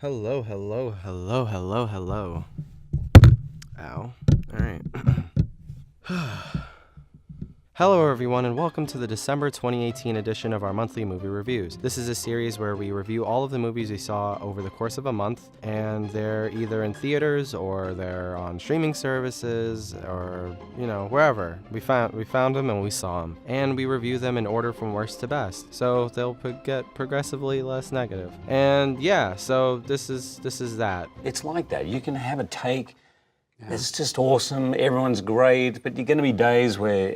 Hello, hello, hello, hello, hello. Ow. Alright. Hello everyone and welcome to the December 2018 edition of our monthly movie reviews. This is a series where we review all of the movies we saw over the course of a month, and they're either in theaters or they're on streaming services or, wherever. We found them and we saw them. And we review them in order from worst to best, so they'll get progressively less negative. And yeah, so this is that. It's like that. You can have a take. It's just awesome, everyone's great, but you're going to be days where,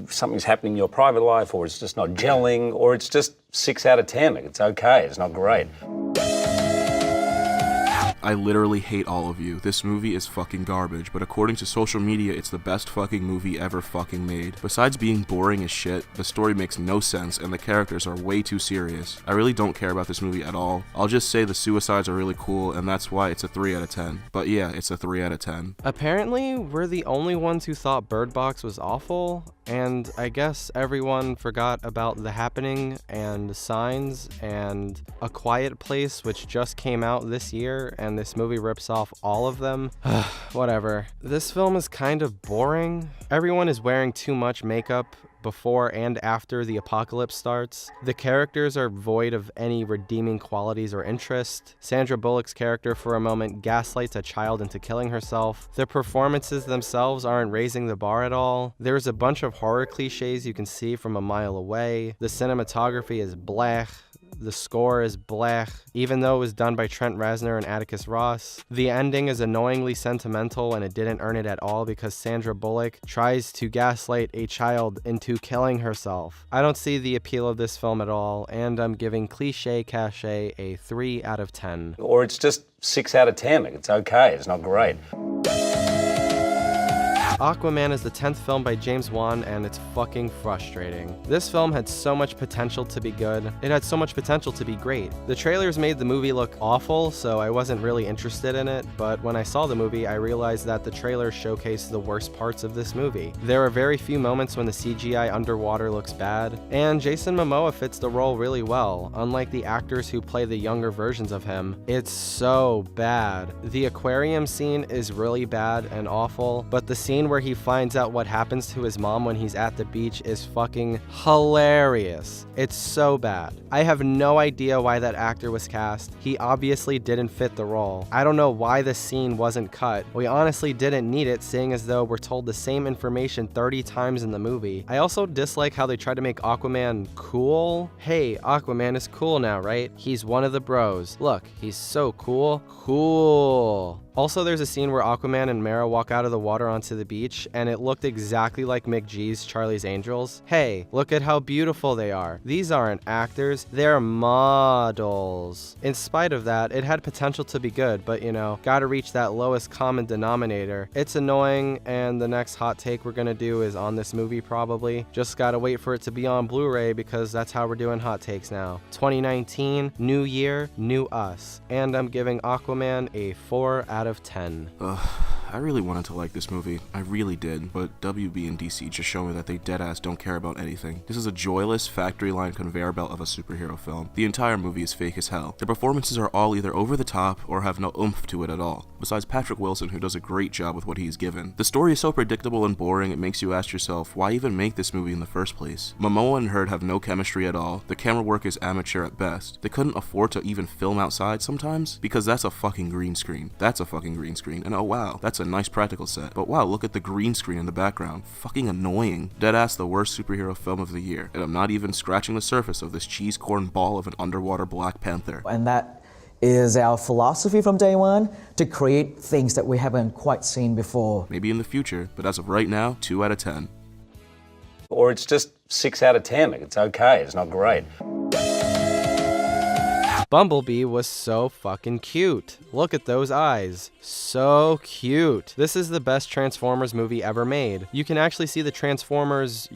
something's happening in your private life, or it's just not gelling, or it's just 6 out of 10. It's okay, it's not great. I literally hate all of you. This movie is fucking garbage, but according to social media, it's the best fucking movie ever fucking made. Besides being boring as shit, the story makes no sense and the characters are way too serious. I really don't care about this movie at all. I'll just say the suicides are really cool and that's why it's a 3 out of 10. But yeah, it's a 3 out of 10. Apparently, we're the only ones who thought Bird Box was awful, and I guess everyone forgot about The Happening and Signs and A Quiet Place, which just came out this year, and this movie rips off all of them. Whatever. This film is kind of boring. Everyone is wearing too much makeup before and after the apocalypse starts. The characters are void of any redeeming qualities or interest. Sandra Bullock's character for a moment gaslights a child into killing herself. The performances themselves aren't raising the bar at all. There's a bunch of horror cliches you can see from a mile away. The cinematography is blech. The score is blech, even though it was done by Trent Reznor and Atticus Ross. The ending is annoyingly sentimental and it didn't earn it at all because Sandra Bullock tries to gaslight a child into killing herself. I don't see the appeal of this film at all, and I'm giving Cliche Cache a 3 out of 10. Or it's just 6 out of 10. It's okay, it's not great. Aquaman is the 10th film by James Wan, and it's fucking frustrating. This film had so much potential to be good. It had so much potential to be great. The trailers made the movie look awful, so I wasn't really interested in it, but when I saw the movie, I realized that the trailers showcased the worst parts of this movie. There are very few moments when the CGI underwater looks bad, and Jason Momoa fits the role really well, unlike the actors who play the younger versions of him. It's so bad. The aquarium scene is really bad and awful, but the scene where he finds out what happens to his mom when he's at the beach is fucking hilarious. It's so bad. I have no idea why that actor was cast. He obviously didn't fit the role. I don't know why the scene wasn't cut. We honestly didn't need it, seeing as though we're told the same information 30 times in the movie. I also dislike how they try to make Aquaman cool. Hey, Aquaman is cool now, right? He's one of the bros. Look, he's so cool. Cool. Also, there's a scene where Aquaman and Mera walk out of the water onto the beach, and it looked exactly like Mick G's Charlie's Angels. Hey, look at how beautiful they are. These aren't actors, they're models. In spite of that, it had potential to be good, but gotta reach that lowest common denominator. It's annoying, and the next hot take we're gonna do is on this movie probably. Just gotta wait for it to be on Blu-ray because that's how we're doing hot takes now. 2019, new year, new us. And I'm giving Aquaman a 4 out of 10. I really wanted to like this movie. I really did, but WB and DC just show me that they deadass don't care about anything. This is a joyless, factory line conveyor belt of a superhero film. The entire movie is fake as hell. The performances are all either over the top or have no oomph to it at all, besides Patrick Wilson, who does a great job with what he is given. The story is so predictable and boring, it makes you ask yourself, why even make this movie in the first place? Momoa and Hurd have no chemistry at all. The camera work is amateur at best. They couldn't afford to even film outside sometimes, because that's a fucking green screen. That's a fucking green screen, and oh wow, that's a nice practical set. But wow, look at the green screen in the background. Fucking annoying. Deadass the worst superhero film of the year, and I'm not even scratching the surface of this cheese corn ball of an underwater Black Panther. And that is our philosophy from day one, to create things that we haven't quite seen before. Maybe in the future, but as of right now, 2 out of 10. Or it's just 6 out of 10. It's okay, it's not great. Bumblebee was so fucking cute. Look at those eyes. So cute. This is the best Transformers movie ever made. You can actually see the Transformers,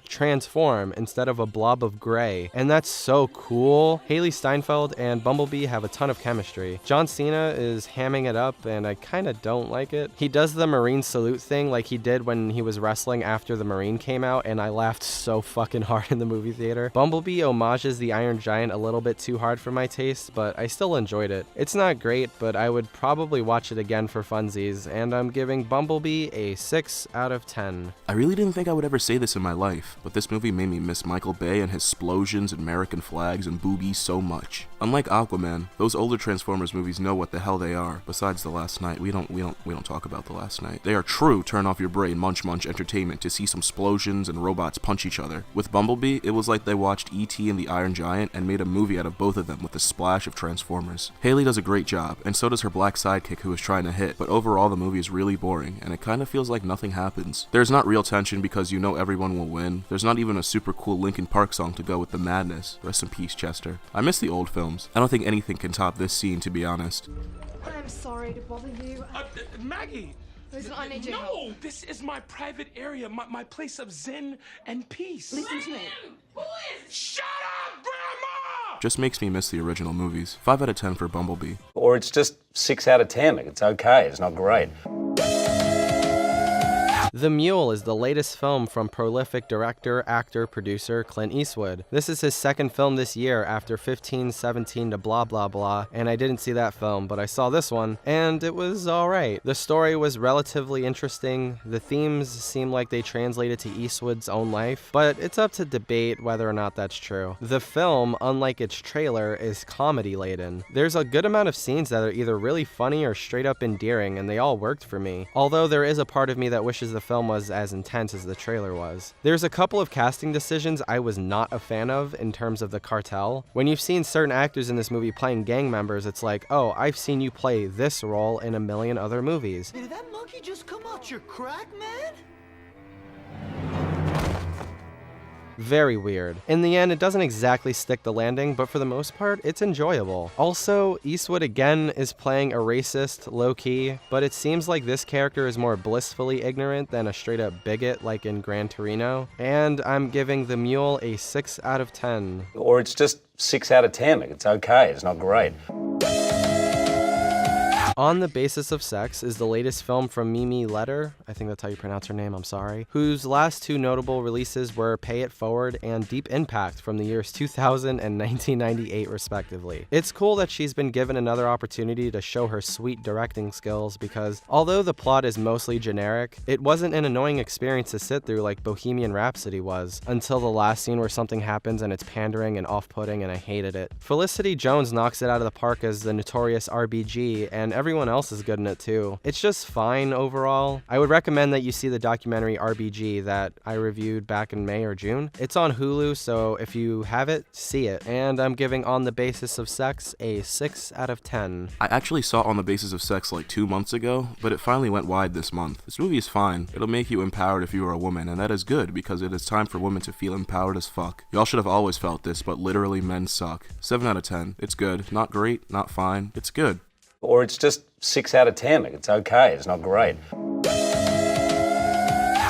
transform instead of a blob of gray. And that's so cool. Haley Steinfeld and Bumblebee have a ton of chemistry. John Cena is hamming it up and I kinda don't like it. He does the Marine salute thing like he did when he was wrestling after the Marine came out, and I laughed so fucking hard in the movie theater. Bumblebee homages the Iron Giant a little bit too hard for my taste, but I still enjoyed it. It's not great, but I would probably watch it again for funsies, and I'm giving Bumblebee a 6 out of 10. I really didn't think I would ever say this in my life, but this movie made me miss Michael Bay and his explosions, American flags, and boobies so much. Unlike Aquaman, those older Transformers movies know what the hell they are. Besides The Last Night, we don't talk about The Last Night. They are true turn off your brain munch entertainment to see some explosions and robots punch each other. With Bumblebee, it was like they watched E.T. and the Iron Giant and made a movie out of both of them with a splash of Transformers. Haley does a great job, and so does her black sidekick who is trying to hit, but overall the movie is really boring, and it kind of feels like nothing happens. There's not real tension because you know everyone will win. There's not even a super cool Linkin Park song to go with the madness. Rest in peace, Chester. I miss the old films. I don't think anything can top this scene, to be honest. I'm sorry to bother you. Maggie! Listen, I need your help. No! This is my private area, my place of zen and peace. Listen to me. Shut up, Grandma! Just makes me miss the original movies. 5 out of 10 for Bumblebee. Or it's just 6 out of 10. It's okay. It's not great. The Mule is the latest film from prolific director, actor, producer Clint Eastwood. This is his second film this year after 15, 17 to blah blah blah, and I didn't see that film, but I saw this one, and it was alright. The story was relatively interesting, the themes seem like they translated to Eastwood's own life, but it's up to debate whether or not that's true. The film, unlike its trailer, is comedy-laden. There's a good amount of scenes that are either really funny or straight up endearing, and they all worked for me. Although there is a part of me that wishes the film was as intense as the trailer was. There's a couple of casting decisions I was not a fan of in terms of the cartel. When you've seen certain actors in this movie playing gang members, it's like, oh, I've seen you play this role in a million other movies. Did that monkey just come out your crack, man? Very weird. In the end, it doesn't exactly stick the landing, but for the most part, it's enjoyable. Also, Eastwood again is playing a racist, low-key, but it seems like this character is more blissfully ignorant than a straight-up bigot like in Gran Torino, and I'm giving The Mule a 6 out of 10. Or it's just 6 out of 10. It's okay. It's not great. On the Basis of Sex is the latest film from Mimi Leder, I think that's how you pronounce her name, I'm sorry, whose last two notable releases were Pay It Forward and Deep Impact from the years 2000 and 1998 respectively. It's cool that she's been given another opportunity to show her sweet directing skills because although the plot is mostly generic, it wasn't an annoying experience to sit through like Bohemian Rhapsody was, until the last scene where something happens and it's pandering and off-putting and I hated it. Felicity Jones knocks it out of the park as the notorious RBG, and everyone else is good in it too. It's just fine overall. I would recommend that you see the documentary RBG that I reviewed back in May or June. It's on Hulu, so if you have it, see it. And I'm giving On the Basis of Sex a 6 out of 10. I actually saw On the Basis of Sex like 2 months ago, but it finally went wide this month. This movie is fine. It'll make you empowered if you are a woman, and that is good because it is time for women to feel empowered as fuck. Y'all should have always felt this, but literally men suck. 7 out of 10. It's good. Not great, not fine. It's good. Or it's just 6 out of 10. It's okay. It's not great.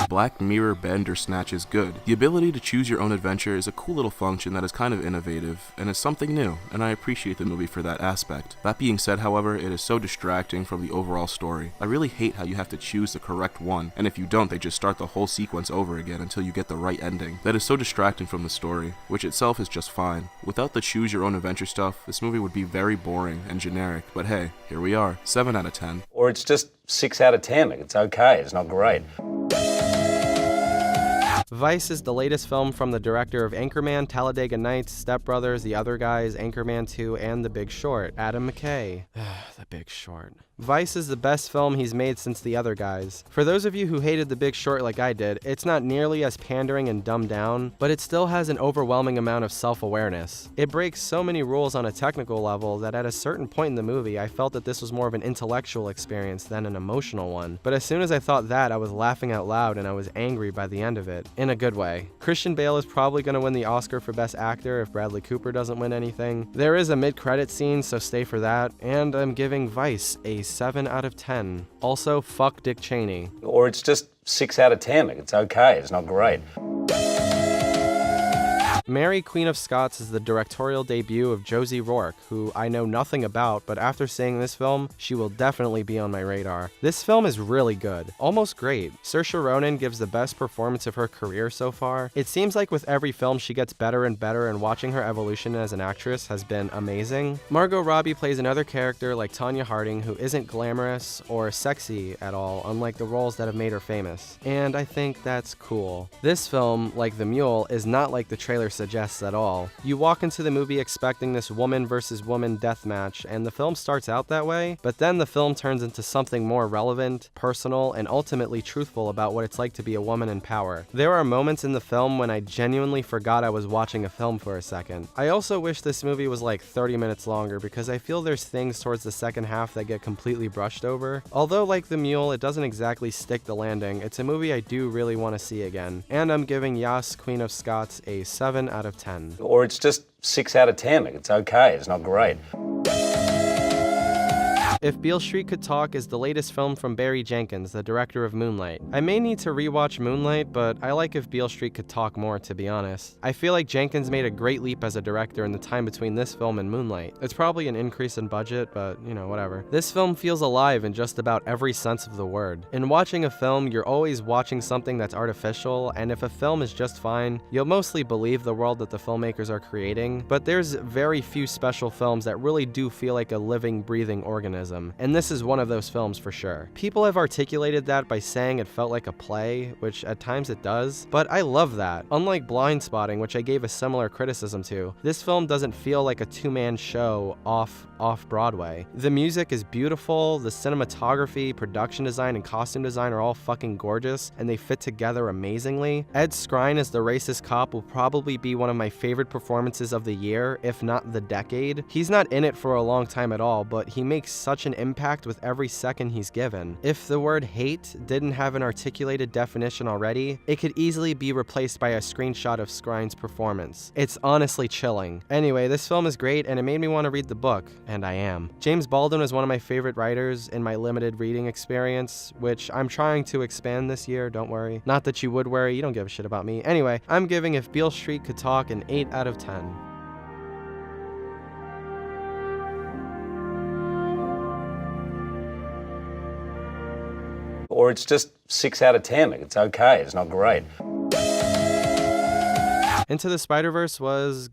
Black Mirror Bandersnatch is good. The ability to choose your own adventure is a cool little function that is kind of innovative, and is something new, and I appreciate the movie for that aspect. That being said, however, it is so distracting from the overall story. I really hate how you have to choose the correct one, and if you don't, they just start the whole sequence over again until you get the right ending. That is so distracting from the story, which itself is just fine. Without the choose your own adventure stuff, this movie would be very boring and generic, but hey, here we are. 7 out of 10. Or it's just 6 out of 10. It's okay. It's not great. Vice is the latest film from the director of Anchorman, Talladega Nights, Step Brothers, The Other Guys, Anchorman 2, and The Big Short. Adam McKay. The Big Short. Vice is the best film he's made since The Other Guys. For those of you who hated The Big Short like I did, it's not nearly as pandering and dumbed down, but it still has an overwhelming amount of self-awareness. It breaks so many rules on a technical level that at a certain point in the movie, I felt that this was more of an intellectual experience than an emotional one. But as soon as I thought that, I was laughing out loud and I was angry by the end of it. In a good way. Christian Bale is probably going to win the Oscar for Best Actor if Bradley Cooper doesn't win anything. There is a mid-credit scene, so stay for that. And I'm giving Vice a 7 out of 10. Also, fuck Dick Cheney. Or it's just 6 out of 10. It's okay. It's not great. Mary, Queen of Scots is the directorial debut of Josie Rourke, who I know nothing about, but after seeing this film, she will definitely be on my radar. This film is really good, almost great. Saoirse Ronan gives the best performance of her career so far. It seems like with every film she gets better and better, and watching her evolution as an actress has been amazing. Margot Robbie plays another character like Tonya Harding who isn't glamorous or sexy at all, unlike the roles that have made her famous. And I think that's cool. This film, like The Mule, is not like the trailer suggests at all. You walk into the movie expecting this woman versus woman deathmatch, and the film starts out that way, but then the film turns into something more relevant, personal, and ultimately truthful about what it's like to be a woman in power. There are moments in the film when I genuinely forgot I was watching a film for a second. I also wish this movie was like 30 minutes longer because I feel there's things towards the second half that get completely brushed over. Although like The Mule, it doesn't exactly stick the landing, it's a movie I do really want to see again. And I'm giving Yas, Queen of Scots a 7 out of 10. Or it's just 6 out of 10. It's okay, it's not great. If Beale Street Could Talk is the latest film from Barry Jenkins, the director of Moonlight. I may need to rewatch Moonlight, but I like If Beale Street Could Talk more, to be honest. I feel like Jenkins made a great leap as a director in the time between this film and Moonlight. It's probably an increase in budget, but you know, whatever. This film feels alive in just about every sense of the word. In watching a film, you're always watching something that's artificial, and if a film is just fine, you'll mostly believe the world that the filmmakers are creating, but there's very few special films that really do feel like a living, breathing organism. And this is one of those films for sure. People have articulated that by saying it felt like a play, which at times it does, but I love that. Unlike Blindspotting, which I gave a similar criticism to, this film doesn't feel like a two-man show off Broadway. The music is beautiful, the cinematography, production design, and costume design are all fucking gorgeous, and they fit together amazingly. Ed Skrein as the racist cop will probably be one of my favorite performances of the year, if not the decade. He's not in it for a long time at all, but he makes such an impact with every second he's given. If the word hate didn't have an articulated definition already, it could easily be replaced by a screenshot of Skrein's performance. It's honestly chilling. Anyway, this film is great and it made me want to read the book, and I am. James Baldwin is one of my favorite writers in my limited reading experience, which I'm trying to expand this year, don't worry. Not that you would worry, you don't give a shit about me. Anyway, I'm giving If Beale Street Could Talk an 8 out of 10. Or it's just 6 out of 10. It's okay, it's not great. Into the Spiderverse was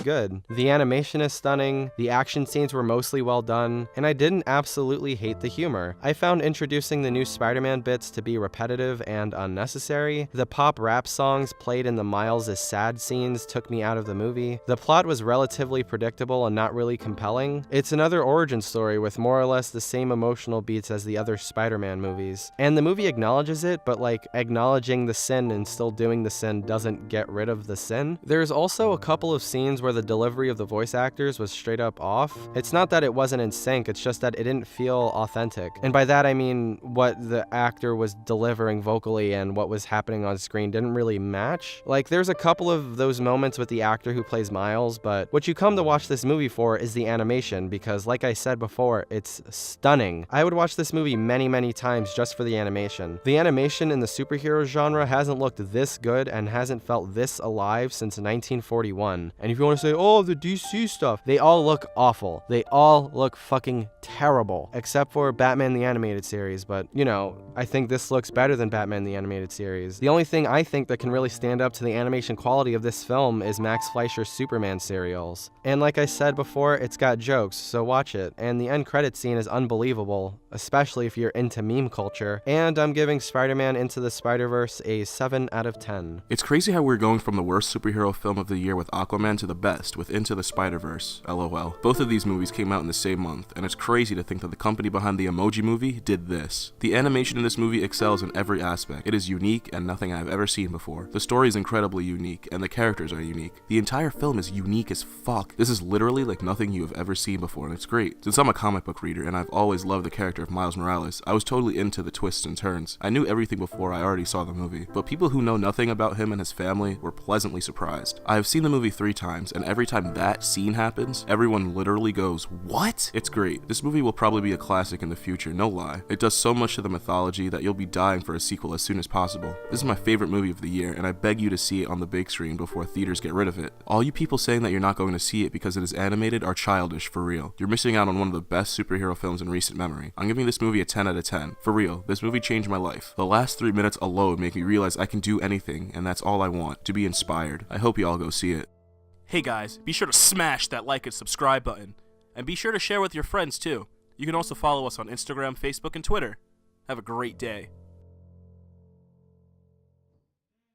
good. The animation is stunning, the action scenes were mostly well done, and I didn't absolutely hate the humor. I found introducing the new Spider-Man bits to be repetitive and unnecessary. The pop rap songs played in the Miles' sad scenes took me out of the movie. The plot was relatively predictable and not really compelling. It's another origin story with more or less the same emotional beats as the other Spider-Man movies. And the movie acknowledges it, but like acknowledging the sin and still doing the sin doesn't get rid of the sin. There's also a couple of scenes where the delivery of the voice actors was straight up off. It's not that it wasn't in sync, it's just that it didn't feel authentic. And by that I mean what the actor was delivering vocally and what was happening on screen didn't really match. Like there's a couple of those moments with the actor who plays Miles, but what you come to watch this movie for is the animation because like I said before, it's stunning. I would watch this movie many times just for the animation. The animation in the superhero genre hasn't looked this good and hasn't felt this alive since 1941. And if you want to say, oh, the DC stuff, they all look awful. They all look fucking terrible, except for Batman the Animated Series, but, you know, I think this looks better than Batman the Animated Series. The only thing I think that can really stand up to the animation quality of this film is Max Fleischer's Superman serials. And like I said before, it's got jokes, so watch it. And the end credit scene is unbelievable, especially if you're into meme culture. And I'm giving Spider-Man Into the Spiderverse a 7 out of 10. It's crazy how we're going from the worst superhero film of the year with Aquaman to the best with Into the Spider-Verse, LOL. Both of these movies came out in the same month, and it's crazy to think that the company behind the Emoji Movie did this. The animation in this movie excels in every aspect. It is unique and nothing I've ever seen before. The story is incredibly unique, and the characters are unique. The entire film is unique as fuck. This is literally like nothing you have ever seen before, and it's great. Since I'm a comic book reader and I've always loved the character of Miles Morales, I was totally into the twists and turns. I knew everything before I already saw the movie, but people who know nothing about him and his family were pleasantly surprised. I have seen the movie 3 times, and and every time that scene happens, everyone literally goes, "What?" It's great. This movie will probably be a classic in the future, no lie. It does so much to the mythology that you'll be dying for a sequel as soon as possible. This is my favorite movie of the year, and I beg you to see it on the big screen before theaters get rid of it. All you people saying that you're not going to see it because it is animated are childish, for real. You're missing out on one of the best superhero films in recent memory. I'm giving this movie a 10 out of 10. For real, this movie changed my life. The last 3 minutes alone make me realize I can do anything, and that's all I want, to be inspired. I hope you all go see it. Hey guys, be sure to smash that like and subscribe button. And be sure to share with your friends too. You can also follow us on Instagram, Facebook, and Twitter. Have a great day.